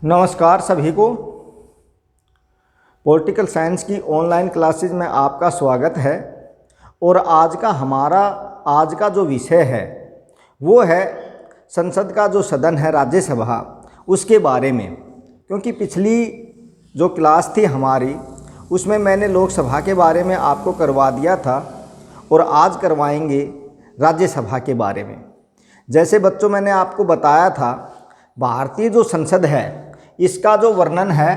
नमस्कार सभी को। पॉलिटिकल साइंस की ऑनलाइन क्लासेज में आपका स्वागत है। और आज का जो विषय है वो है संसद का जो सदन है राज्यसभा, उसके बारे में। क्योंकि पिछली जो क्लास थी हमारी उसमें मैंने लोकसभा के बारे में आपको करवा दिया था और आज करवाएंगे राज्यसभा के बारे में। जैसे बच्चों मैंने आपको बताया था, भारतीय जो संसद है इसका जो वर्णन है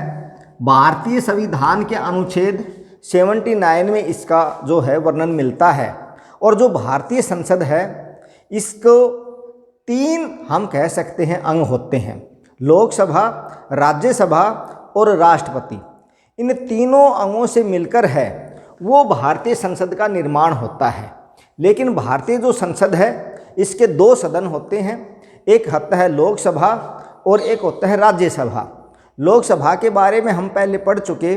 भारतीय संविधान के अनुच्छेद 79 में इसका जो है वर्णन मिलता है। और जो भारतीय संसद है इसको 3 हम कह सकते हैं अंग होते हैं, लोकसभा, राज्यसभा और राष्ट्रपति। इन तीनों अंगों से मिलकर है वो भारतीय संसद का निर्माण होता है। लेकिन भारतीय जो संसद है इसके 2 सदन होते हैं, एक होता है लोकसभा और एक होता है राज्यसभा। लोकसभा के बारे में हम पहले पढ़ चुके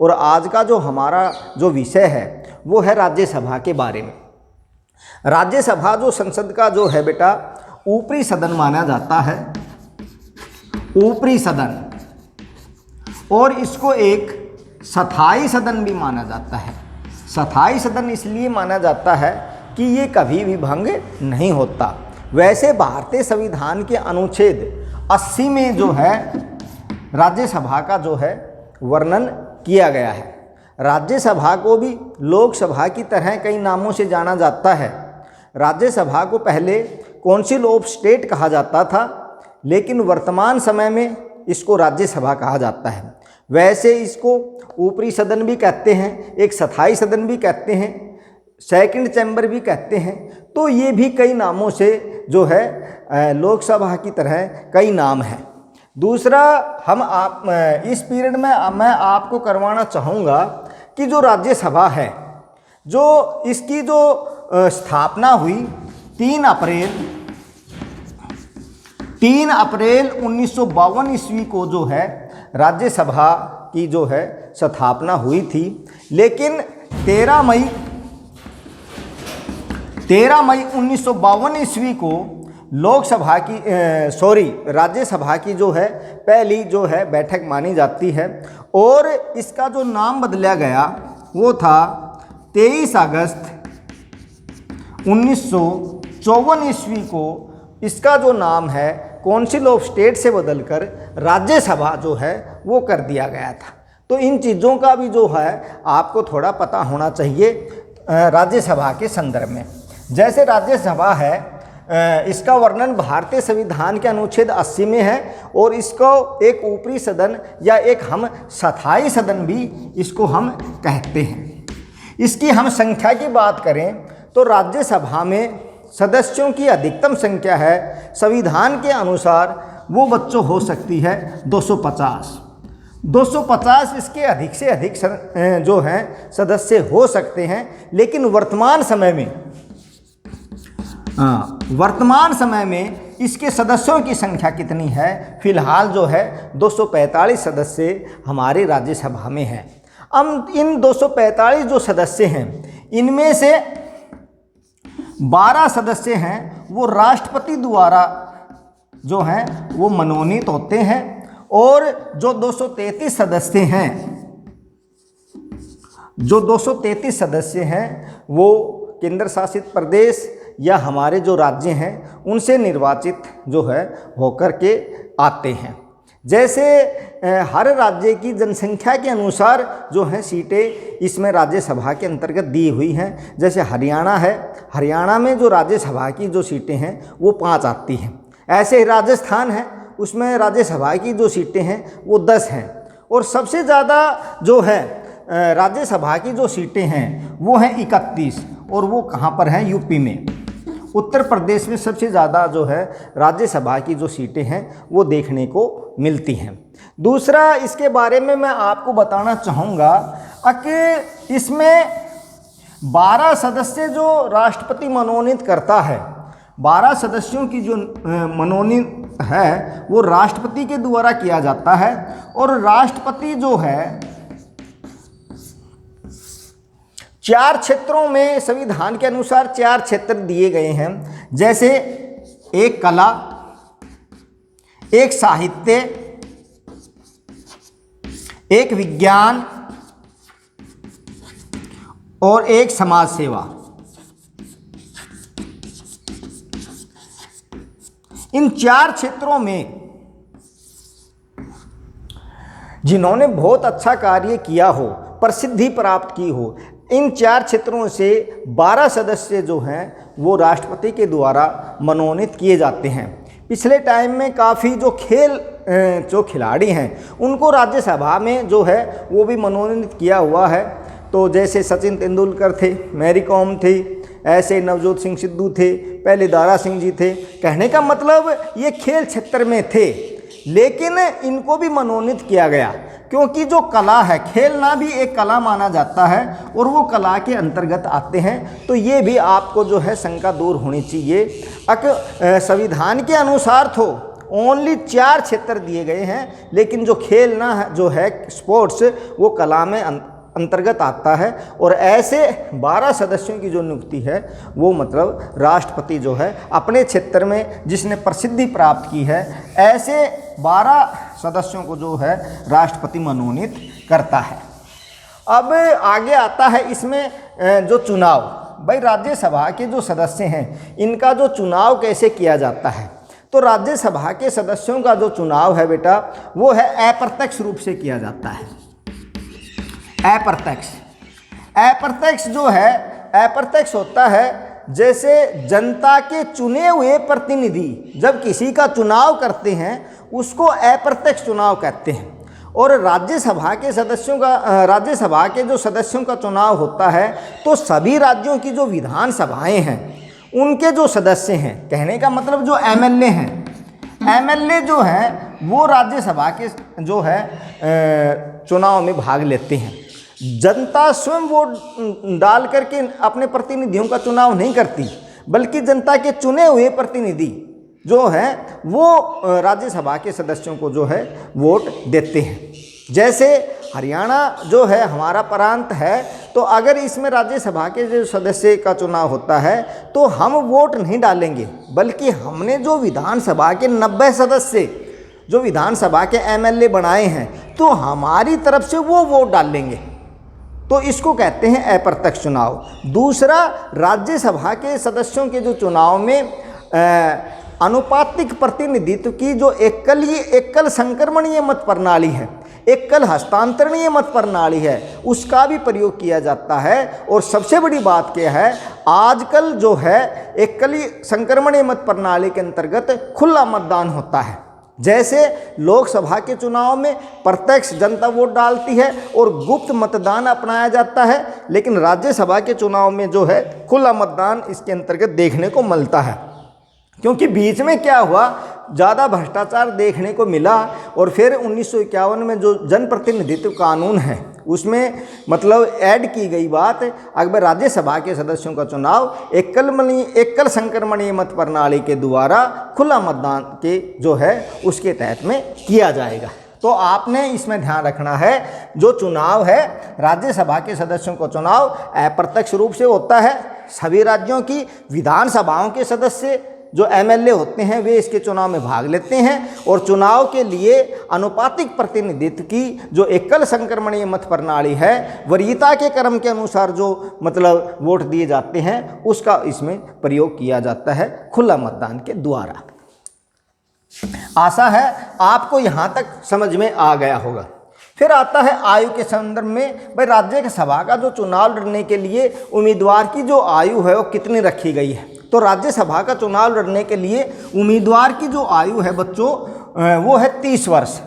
और आज का जो हमारा जो विषय है वो है राज्यसभा के बारे में। राज्यसभा जो संसद का जो है बेटा ऊपरी सदन माना जाता है, ऊपरी सदन। और इसको एक स्थायी सदन भी माना जाता है। स्थायी सदन इसलिए माना जाता है कि ये कभी भी भंग नहीं होता। वैसे भारतीय संविधान के अनुच्छेद 80 में जो है राज्यसभा का जो है वर्णन किया गया है। राज्यसभा को भी लोकसभा की तरह कई नामों से जाना जाता है। राज्यसभा को पहले काउंसिल ऑफ स्टेट कहा जाता था, लेकिन वर्तमान समय में इसको राज्यसभा कहा जाता है। वैसे इसको ऊपरी सदन भी कहते हैं, एक स्थायी सदन भी कहते हैं, सेकंड चैम्बर भी कहते हैं। तो ये भी कई नामों से जो है लोकसभा की तरह कई नाम हैं। दूसरा इस पीरियड में मैं आपको करवाना चाहूँगा कि जो राज्यसभा है जो इसकी जो स्थापना हुई 3 अप्रैल 1952 ईस्वी को जो है राज्यसभा की जो है स्थापना हुई थी। लेकिन 13 मई 1952 ईस्वी को राज्यसभा की जो है पहली जो है बैठक मानी जाती है। और इसका जो नाम बदला गया वो था 23 अगस्त 1954 ईस्वी को इसका जो नाम है काउंसिल ऑफ स्टेट से बदलकर राज्यसभा जो है वो कर दिया गया था। तो इन चीज़ों का भी जो है आपको थोड़ा पता होना चाहिए राज्यसभा के संदर्भ में। जैसे राज्यसभा है इसका वर्णन भारतीय संविधान के अनुच्छेद 80 में है और इसको एक ऊपरी सदन या एक हम स्थायी सदन भी इसको हम कहते हैं। इसकी हम संख्या की बात करें तो राज्यसभा में सदस्यों की अधिकतम संख्या है संविधान के अनुसार वो बच्चों हो सकती है 250। इसके अधिक से अधिक जो हैं सदस्य हो सकते हैं। लेकिन वर्तमान समय में इसके सदस्यों की संख्या कितनी है? फिलहाल जो है 245 सदस्य हमारे राज्यसभा में हैं। अब इन 245 जो सदस्य हैं इनमें से 12 सदस्य हैं वो राष्ट्रपति द्वारा जो हैं वो मनोनीत होते हैं। और जो 233 सदस्य हैं वो केंद्र शासित प्रदेश या हमारे जो राज्य हैं उनसे निर्वाचित जो है होकर के आते हैं। जैसे हर राज्य की जनसंख्या के अनुसार जो है सीटें इसमें राज्यसभा के अंतर्गत दी हुई हैं। जैसे हरियाणा है, हरियाणा में जो राज्यसभा की जो सीटें हैं वो 5 आती हैं। ऐसे ही राजस्थान है, उसमें राज्यसभा की जो सीटें हैं वो 10 हैं। और सबसे ज़्यादा जो है राज्यसभा की जो सीटें हैं वो हैं 31। और वो कहाँ पर हैं? यूपी में, उत्तर प्रदेश में सबसे ज़्यादा जो है राज्यसभा की जो सीटें हैं वो देखने को मिलती हैं। दूसरा इसके बारे में मैं आपको बताना चाहूँगा कि इसमें 12 सदस्य जो राष्ट्रपति मनोनीत करता है, 12 सदस्यों की जो मनोनीत है वो राष्ट्रपति के द्वारा किया जाता है। और राष्ट्रपति जो है 4 क्षेत्रों में संविधान के अनुसार 4 क्षेत्र दिए गए हैं। जैसे एक कला, एक साहित्य, एक विज्ञान और एक समाज सेवा। इन 4 क्षेत्रों में जिन्होंने बहुत अच्छा कार्य किया हो, प्रसिद्धि प्राप्त की हो, इन 4 क्षेत्रों से 12 सदस्य जो हैं वो राष्ट्रपति के द्वारा मनोनीत किए जाते हैं। पिछले टाइम में काफ़ी जो खिलाड़ी हैं उनको राज्यसभा में जो है वो भी मनोनीत किया हुआ है। तो जैसे सचिन तेंदुलकर थे, मैरी कॉम थी, ऐसे नवजोत सिंह सिद्धू थे, पहले दारा सिंह जी थे। कहने का मतलब ये खेल क्षेत्र में थे, लेकिन इनको भी मनोनीत किया गया क्योंकि जो कला है, खेलना भी एक कला माना जाता है और वो कला के अंतर्गत आते हैं। तो ये भी आपको जो है शंका दूर होनी चाहिए। संविधान के अनुसार तो ओनली 4 क्षेत्र दिए गए हैं, लेकिन जो खेलना है जो है स्पोर्ट्स, वो कला में अंतर्गत आता है। और ऐसे 12 सदस्यों की जो नियुक्ति है वो मतलब राष्ट्रपति जो है अपने क्षेत्र में जिसने प्रसिद्धि प्राप्त की है, ऐसे 12 सदस्यों को जो है राष्ट्रपति मनोनीत करता है। अब आगे आता है इसमें जो चुनाव। भाई राज्यसभा के जो सदस्य हैं इनका जो चुनाव कैसे किया जाता है, तो राज्यसभा के सदस्यों का जो चुनाव है बेटा वो है अप्रत्यक्ष रूप से किया जाता है। अप्रत्यक्ष जो है, अप्रत्यक्ष होता है जैसे जनता के चुने हुए प्रतिनिधि जब किसी का चुनाव करते हैं उसको अप्रत्यक्ष चुनाव कहते हैं। और राज्यसभा के जो सदस्यों का चुनाव होता है तो सभी राज्यों की जो विधानसभाएं हैं उनके जो सदस्य हैं, कहने का मतलब जो एमएलए हैं, एमएलए जो हैं वो राज्यसभा के जो है चुनाव में भाग लेते हैं। जनता स्वयं वोट डाल करके अपने प्रतिनिधियों का चुनाव नहीं करती, बल्कि जनता के चुने हुए प्रतिनिधि जो हैं वो राज्यसभा के सदस्यों को जो है वोट देते हैं। जैसे हरियाणा जो है हमारा प्रांत है, तो अगर इसमें राज्यसभा के जो सदस्य का चुनाव होता है तो हम वोट नहीं डालेंगे, बल्कि हमने जो विधानसभा के 90 सदस्य जो विधानसभा के एमएलए बनाए हैं तो हमारी तरफ से वो वोट डालेंगे। तो इसको कहते हैं अप्रत्यक्ष चुनाव। दूसरा, राज्यसभा के सदस्यों के जो चुनाव में अनुपातिक प्रतिनिधित्व की जो एकल संक्रमणीय मत प्रणाली है, एकल हस्तांतरणीय मत प्रणाली है, उसका भी प्रयोग किया जाता है। और सबसे बड़ी बात क्या है, आजकल जो है एकल संक्रमणीय मत प्रणाली के अंतर्गत खुला मतदान होता है। जैसे लोकसभा के चुनाव में प्रत्यक्ष जनता वोट डालती है और गुप्त मतदान अपनाया जाता है, लेकिन राज्यसभा के चुनाव में जो है खुला मतदान इसके अंतर्गत देखने को मिलता है। क्योंकि बीच में क्या हुआ, ज़्यादा भ्रष्टाचार देखने को मिला और फिर 1951 में जो जनप्रतिनिधित्व कानून है उसमें मतलब ऐड की गई बात, अगर राज्यसभा के सदस्यों का चुनाव एकल संक्रमणीय मत प्रणाली के द्वारा खुला मतदान के जो है उसके तहत में किया जाएगा। तो आपने इसमें ध्यान रखना है, जो चुनाव है राज्यसभा के सदस्यों का चुनाव अप्रत्यक्ष रूप से होता है। सभी राज्यों की विधानसभाओं के सदस्य जो एमएलए होते हैं वे इसके चुनाव में भाग लेते हैं और चुनाव के लिए अनुपातिक प्रतिनिधित्व की जो एकल संक्रमणीय मत प्रणाली है, वरीयता के क्रम के अनुसार जो मतलब वोट दिए जाते हैं उसका इसमें प्रयोग किया जाता है खुला मतदान के द्वारा। आशा है आपको यहाँ तक समझ में आ गया होगा। फिर आता है आयु के संदर्भ में। भाई राज्यसभा का जो चुनाव लड़ने के लिए उम्मीदवार की जो आयु है वो कितनी रखी गई है, तो राज्यसभा का चुनाव लड़ने के लिए उम्मीदवार की जो आयु है बच्चों वो है 30 वर्ष।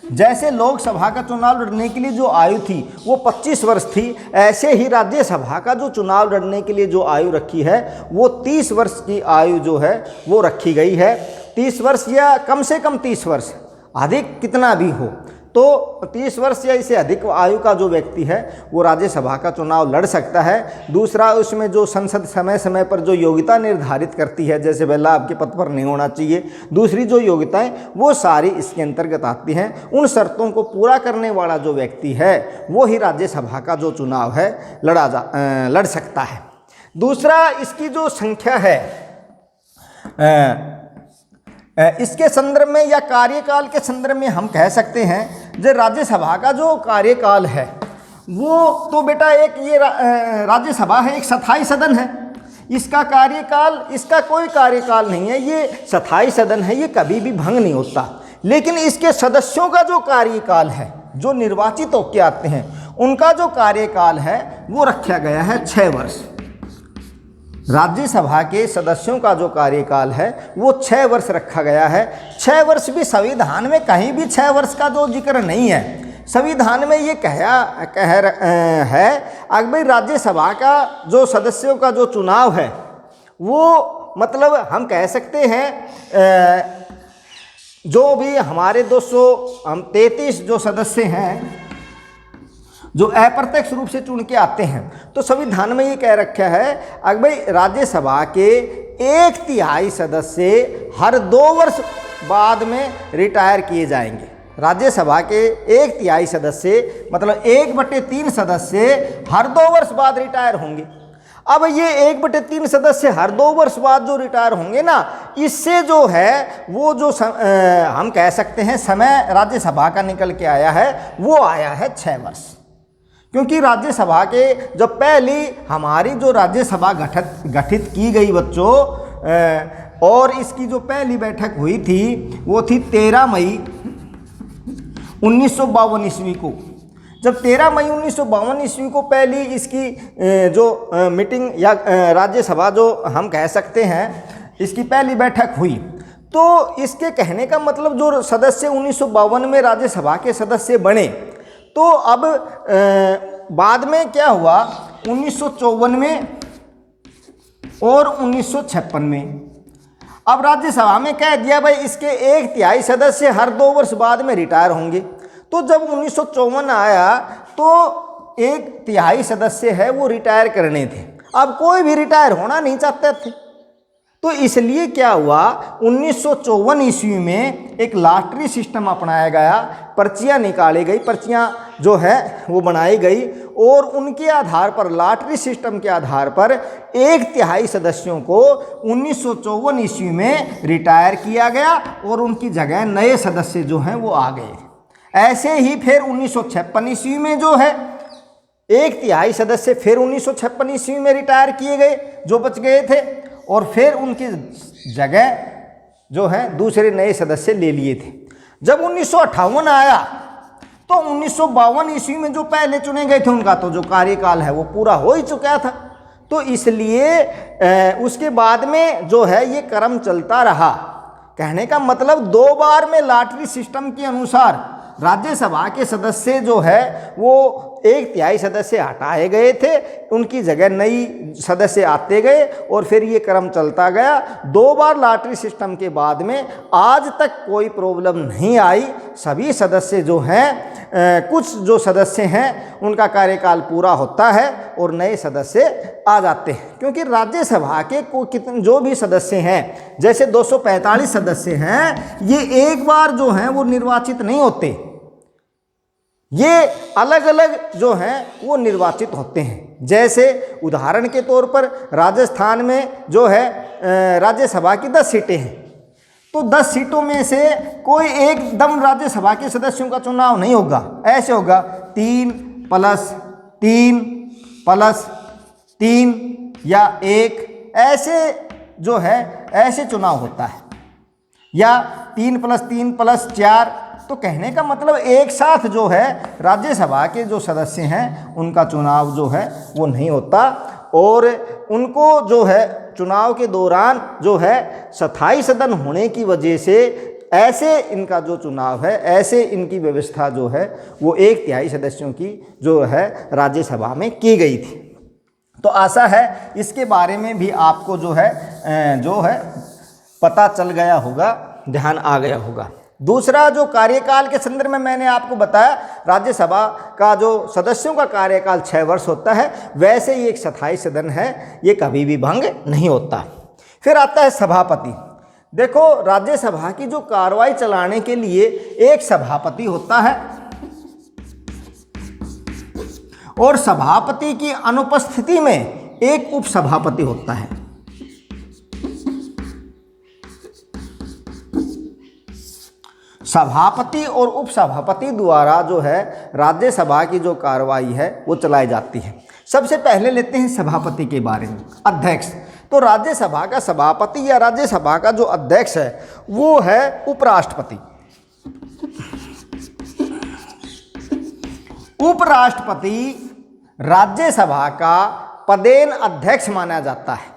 जैसे लोकसभा का चुनाव लड़ने के लिए जो आयु थी वो 25 वर्ष थी, ऐसे ही राज्यसभा का जो चुनाव लड़ने के लिए जो आयु रखी है वो 30 वर्ष की आयु जो है वो रखी गई है। 30 वर्ष या कम से कम 30 वर्ष, अधिक कितना भी हो, तो 30 वर्ष या इससे अधिक आयु का जो व्यक्ति है वो राज्यसभा का चुनाव लड़ सकता है। दूसरा, उसमें जो संसद समय समय पर जो योग्यता निर्धारित करती है, जैसे पहला आपके पद पर नहीं होना चाहिए, दूसरी जो योग्यताएं वो सारी इसके अंतर्गत आती हैं। उन शर्तों को पूरा करने वाला जो व्यक्ति है वो ही राज्यसभा का जो चुनाव है लड़ सकता है। दूसरा, इसकी जो संख्या है इसके संदर्भ में या कार्यकाल के संदर्भ में हम कह सकते हैं जो राज्यसभा का जो कार्यकाल है वो तो बेटा एक ये राज्यसभा है, एक स्थायी सदन है। इसका कार्यकाल, इसका कोई कार्यकाल नहीं है, ये स्थायी सदन है, ये कभी भी भंग नहीं होता। लेकिन इसके सदस्यों का जो कार्यकाल है, जो निर्वाचित होकर आते हैं, उनका जो कार्यकाल है वो रखा गया है 6 वर्ष। राज्यसभा के सदस्यों का जो कार्यकाल है वो 6 वर्ष रखा गया है। 6 वर्ष भी संविधान में कहीं भी 6 वर्ष का जो जिक्र नहीं है। संविधान में ये है अगर भाई राज्यसभा का जो सदस्यों का जो चुनाव है वो मतलब हम कह सकते हैं जो भी हमारे 233 जो सदस्य हैं जो अप्रत्यक्ष रूप से चुन के आते हैं, तो संविधान में ये कह रखा है अगर भाई राज्यसभा के 1/3 सदस्य हर 2 वर्ष बाद में रिटायर किए जाएंगे। राज्यसभा के 1/3 सदस्य मतलब 1/3 सदस्य हर 2 वर्ष बाद रिटायर होंगे। अब ये 1/3 सदस्य हर 2 वर्ष बाद जो रिटायर होंगे ना, इससे जो है वो जो हम कह सकते हैं समय राज्यसभा का निकल के आया है वो आया है 6 वर्ष। क्योंकि राज्यसभा के जब पहली हमारी जो राज्यसभा गठित की गई बच्चों, और इसकी जो पहली बैठक हुई थी वो थी 13 मई 1952 ईस्वी को। जब 13 मई 1952 ईस्वी को पहली इसकी जो मीटिंग या राज्यसभा जो हम कह सकते हैं इसकी पहली बैठक हुई, तो इसके कहने का मतलब जो सदस्य 1952 में राज्यसभा के सदस्य बने, तो अब बाद में क्या हुआ 1954 में और 1956 में, अब राज्यसभा में कह दिया भाई इसके 1/3 सदस्य हर 2 वर्ष बाद में रिटायर होंगे। तो जब 1954 आया तो 1/3 सदस्य है वो रिटायर करने थे, अब कोई भी रिटायर होना नहीं चाहते थे। तो इसलिए क्या हुआ 1954 ईस्वी में एक लॉटरी सिस्टम अपनाया गया, पर्चियां निकाली गई, पर्चियां जो है वो बनाई गई और उनके आधार पर लॉटरी सिस्टम के आधार पर 1/3 सदस्यों को 1954 ईस्वी में रिटायर किया गया और उनकी जगह नए सदस्य जो हैं वो आ गए। ऐसे ही फिर 1956 ईस्वी में जो है 1/3 सदस्य फिर 1956 ईस्वी में रिटायर किए गए जो बच गए थे, और फिर उनकी जगह जो है दूसरे नए सदस्य ले लिए थे। जब 1958 आया तो 1952 ईस्वी में जो पहले चुने गए थे उनका तो जो कार्यकाल है वो पूरा हो ही चुका था। तो इसलिए उसके बाद में जो है ये क्रम चलता रहा। कहने का मतलब 2 बार में लॉटरी सिस्टम के अनुसार राज्यसभा के सदस्य जो है वो 1/3 सदस्य हटाए गए थे, उनकी जगह नई सदस्य आते गए और फिर ये क्रम चलता गया। 2 बार लॉटरी सिस्टम के बाद में आज तक कोई प्रॉब्लम नहीं आई। सभी सदस्य जो हैं कुछ जो सदस्य हैं उनका कार्यकाल पूरा होता है और नए सदस्य आ जाते हैं। क्योंकि राज्यसभा के कितने जो भी सदस्य हैं, जैसे 245 सदस्य हैं, ये एक बार जो हैं वो निर्वाचित नहीं होते, ये अलग अलग जो हैं वो निर्वाचित होते हैं। जैसे उदाहरण के तौर पर राजस्थान में जो है राज्यसभा की 10 सीटें हैं, तो 10 सीटों में से कोई एकदम राज्यसभा के सदस्यों का चुनाव नहीं होगा, ऐसे होगा 3 + 3 + 3 या 1, ऐसे जो है ऐसे चुनाव होता है, या 3 + 3 + 4। तो कहने का मतलब एक साथ जो है राज्यसभा के जो सदस्य हैं उनका चुनाव जो है वो नहीं होता, और उनको जो है चुनाव के दौरान जो है स्थायी सदन होने की वजह से ऐसे इनका जो चुनाव है, ऐसे इनकी व्यवस्था जो है वो 1/3 सदस्यों की जो है राज्यसभा में की गई थी। तो आशा है इसके बारे में भी आपको जो है पता चल गया होगा, ध्यान आ गया होगा। दूसरा जो कार्यकाल के संदर्भ में मैंने आपको बताया, राज्यसभा का जो सदस्यों का कार्यकाल 6 वर्ष होता है, वैसे ही एक स्थायी सदन है, ये कभी भी भंग नहीं होता। फिर आता है सभापति। देखो राज्यसभा की जो कार्रवाई चलाने के लिए एक सभापति होता है और सभापति की अनुपस्थिति में एक उपसभापति होता है। सभापति और उपसभापति द्वारा जो है राज्यसभा की जो कार्रवाई है वो चलाई जाती है। सबसे पहले लेते हैं सभापति के बारे में, अध्यक्ष। तो राज्यसभा का सभापति या राज्यसभा का जो अध्यक्ष है वो है उपराष्ट्रपति। उपराष्ट्रपति राज्यसभा का पदेन अध्यक्ष माना जाता है।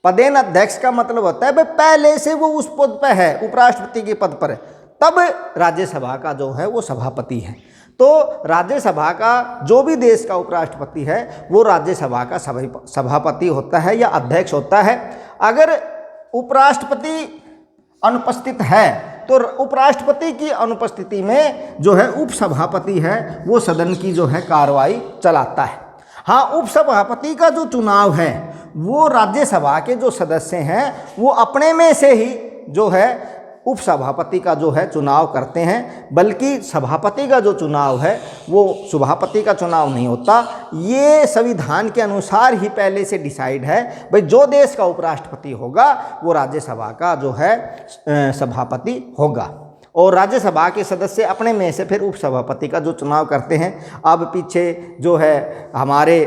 पदेन अध्यक्ष का मतलब होता है भाई पहले से वो उस पद पर है, उपराष्ट्रपति के पद पर है, तब राज्यसभा का जो है वो सभापति है। तो राज्यसभा का जो भी देश का उपराष्ट्रपति है वो राज्यसभा का सभापति होता है या अध्यक्ष होता है। अगर उपराष्ट्रपति अनुपस्थित है तो उपराष्ट्रपति की अनुपस्थिति में जो है उपसभापति है वो सदन की जो है कार्रवाई चलाता है। हाँ, उपसभापति का जो चुनाव है वो राज्यसभा के जो सदस्य हैं वो अपने में से ही जो है उपसभापति का जो है चुनाव करते हैं, बल्कि सभापति का जो चुनाव है वो सभापति का चुनाव नहीं होता। ये संविधान के अनुसार ही पहले से डिसाइड है भाई जो देश का उपराष्ट्रपति होगा वो राज्यसभा का जो है सभापति होगा, और राज्यसभा के सदस्य अपने में से फिर उपसभापति का जो चुनाव करते हैं। अब पीछे जो है हमारे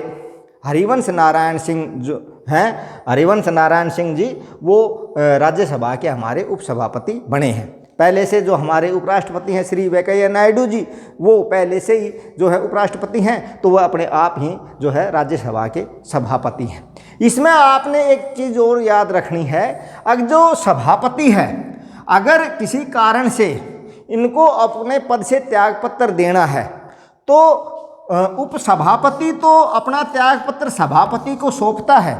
हरिवंश नारायण सिंह जो हैं, हरिवंश नारायण सिंह जी वो राज्यसभा के हमारे उपसभापति बने हैं। पहले से जो हमारे उपराष्ट्रपति हैं श्री वेंकैया नायडू जी, वो पहले से ही जो है उपराष्ट्रपति हैं, तो वह अपने आप ही जो है राज्यसभा के सभापति हैं। इसमें आपने एक चीज़ और याद रखनी है, अगर जो सभापति है अगर किसी कारण से इनको अपने पद से त्यागपत्र देना है तो उपसभापति तो अपना त्यागपत्र सभापति को सौंपता है,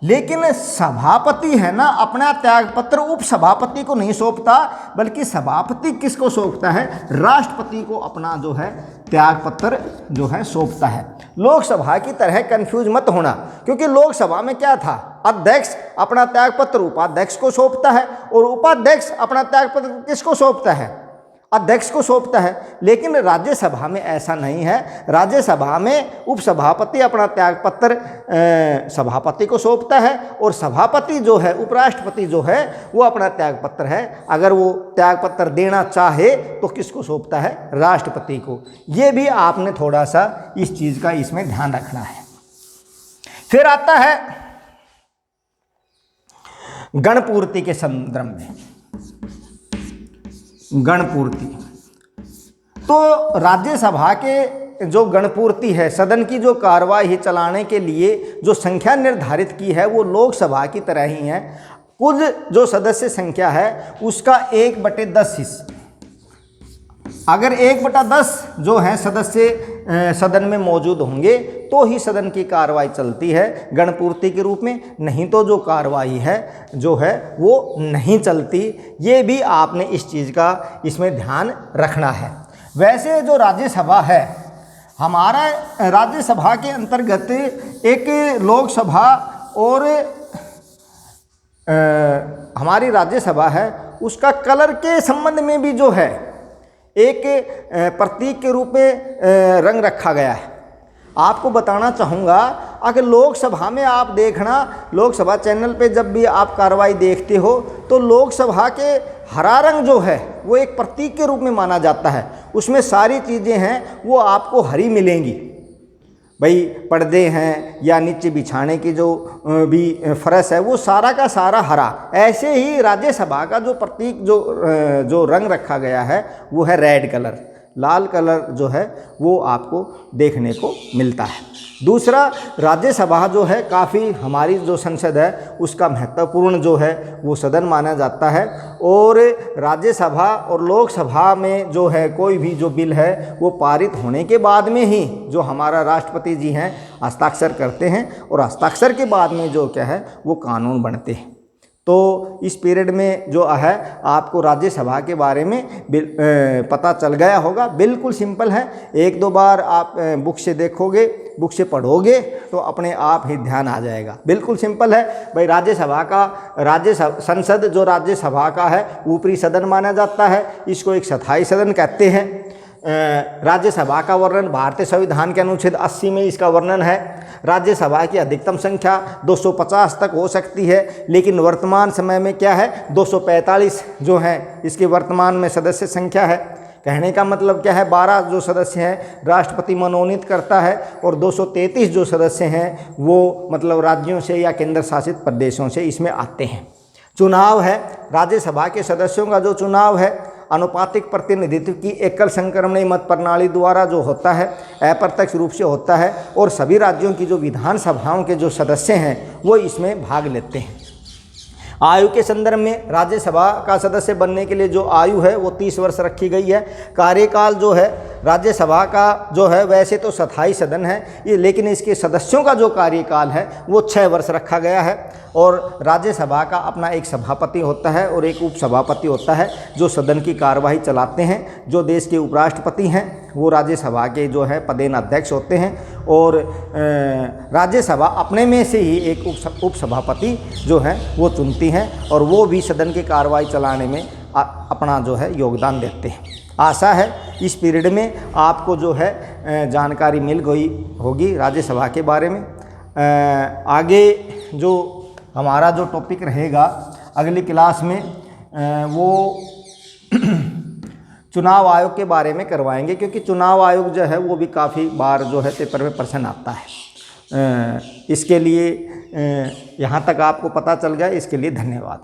लेकिन सभापति है ना अपना त्यागपत्र उपसभापति को नहीं सौंपता, बल्कि सभापति किसको सौंपता है, राष्ट्रपति को अपना जो है त्यागपत्र जो है सौंपता है। लोकसभा की तरह कंफ्यूज मत होना, क्योंकि लोकसभा में क्या था, अध्यक्ष अपना त्यागपत्र उपाध्यक्ष को सौंपता है और उपाध्यक्ष अपना त्यागपत्र किसको सौंपता है, अध्यक्ष को सौंपता है। लेकिन राज्यसभा में ऐसा नहीं है। राज्यसभा में उपसभापति अपना त्यागपत्र सभापति को सौंपता है और सभापति जो है उपराष्ट्रपति जो है वो अपना त्यागपत्र है, अगर वो त्यागपत्र देना चाहे तो किसको सौंपता है, राष्ट्रपति को। ये भी आपने थोड़ा सा इस चीज़ का इसमें ध्यान रखना है। फिर आता है गणपूर्ति के संदर्भ में, गणपूर्ति। तो राज्यसभा के जो गणपूर्ति है, सदन की जो कार्यवाही चलाने के लिए जो संख्या निर्धारित की है वो लोकसभा की तरह ही है। कुल जो सदस्य संख्या है उसका 1/10 हिस्सा, अगर 1/10 जो है सदस्य सदन में मौजूद होंगे तो ही सदन की कार्रवाई चलती है गणपूर्ति के रूप में, नहीं तो जो कार्रवाई है जो है वो नहीं चलती। ये भी आपने इस चीज़ का इसमें ध्यान रखना है। वैसे जो राज्यसभा है, हमारा राज्यसभा के अंतर्गत एक लोकसभा और हमारी राज्यसभा है, उसका कलर के संबंध में भी जो है एक प्रतीक के रूप में रंग रखा गया है। आपको बताना चाहूँगा, अगर लोकसभा में आप देखना, लोकसभा चैनल पे जब भी आप कार्रवाई देखते हो तो लोकसभा के हरा रंग जो है वो एक प्रतीक के रूप में माना जाता है। उसमें सारी चीज़ें हैं वो आपको हरी मिलेंगी, भाई पर्दे हैं या नीचे बिछाने की जो भी फर्श है वो सारा का सारा हरा। ऐसे ही राज्यसभा का जो प्रतीक जो रंग रखा गया है वो है रेड कलर, लाल कलर जो है वो आपको देखने को मिलता है। दूसरा, राज्यसभा जो है काफ़ी हमारी जो संसद है उसका महत्वपूर्ण जो है वो सदन माना जाता है, और राज्यसभा और लोकसभा में जो है कोई भी जो बिल है वो पारित होने के बाद में ही जो हमारा राष्ट्रपति जी हैं हस्ताक्षर करते हैं, और हस्ताक्षर के बाद में जो क्या है वो कानून बनते हैं। तो इस पीरियड में जो है आपको राज्यसभा के बारे में पता चल गया होगा। बिल्कुल सिंपल है, 1-2 बार आप बुक से देखोगे, बुक से पढ़ोगे तो अपने आप ही ध्यान आ जाएगा। बिल्कुल सिंपल है भाई। राज्यसभा का संसद जो राज्यसभा का है ऊपरी सदन माना जाता है, इसको एक स्थायी सदन कहते हैं। राज्यसभा का वर्णन भारतीय संविधान के अनुच्छेद 80 में इसका वर्णन है। राज्यसभा की अधिकतम संख्या 250 तक हो सकती है, लेकिन वर्तमान समय में क्या है 245 जो है इसकी वर्तमान में सदस्य संख्या है। कहने का मतलब क्या है, 12 जो सदस्य हैं राष्ट्रपति मनोनीत करता है और 233 जो सदस्य हैं वो मतलब राज्यों से या केंद्र शासित प्रदेशों से इसमें आते हैं। चुनाव है, राज्यसभा के सदस्यों का जो चुनाव है अनुपातिक प्रतिनिधित्व की एकल संक्रमणीय मत प्रणाली द्वारा जो होता है, अप्रत्यक्ष रूप से होता है और सभी राज्यों की जो विधानसभाओं के जो सदस्य हैं वो इसमें भाग लेते हैं। आयु के संदर्भ में राज्यसभा का सदस्य बनने के लिए जो आयु है वो 30 वर्ष रखी गई है। कार्यकाल जो है राज्यसभा का जो है वैसे तो स्थायी सदन है ये, लेकिन इसके सदस्यों का जो कार्यकाल है वो 6 वर्ष रखा गया है। और राज्यसभा का अपना एक सभापति होता है और एक उपसभापति होता है जो सदन की कार्यवाही चलाते हैं। जो देश के उपराष्ट्रपति हैं वो राज्यसभा के जो है पदेन अध्यक्ष होते हैं और राज्यसभा अपने में से ही एक उपसभापति जो है वो चुनती हैं और वो भी सदन की कार्रवाई चलाने में अपना जो है योगदान देते हैं। आशा है इस पीरियड में आपको जो है जानकारी मिल गई होगी राज्यसभा के बारे में। आगे जो हमारा जो टॉपिक रहेगा अगली क्लास में वो चुनाव आयोग के बारे में करवाएंगे, क्योंकि चुनाव आयोग जो है वो भी काफ़ी बार जो है पेपर में प्रश्न आता है। इसके लिए यहाँ तक आपको पता चल गया, इसके लिए धन्यवाद।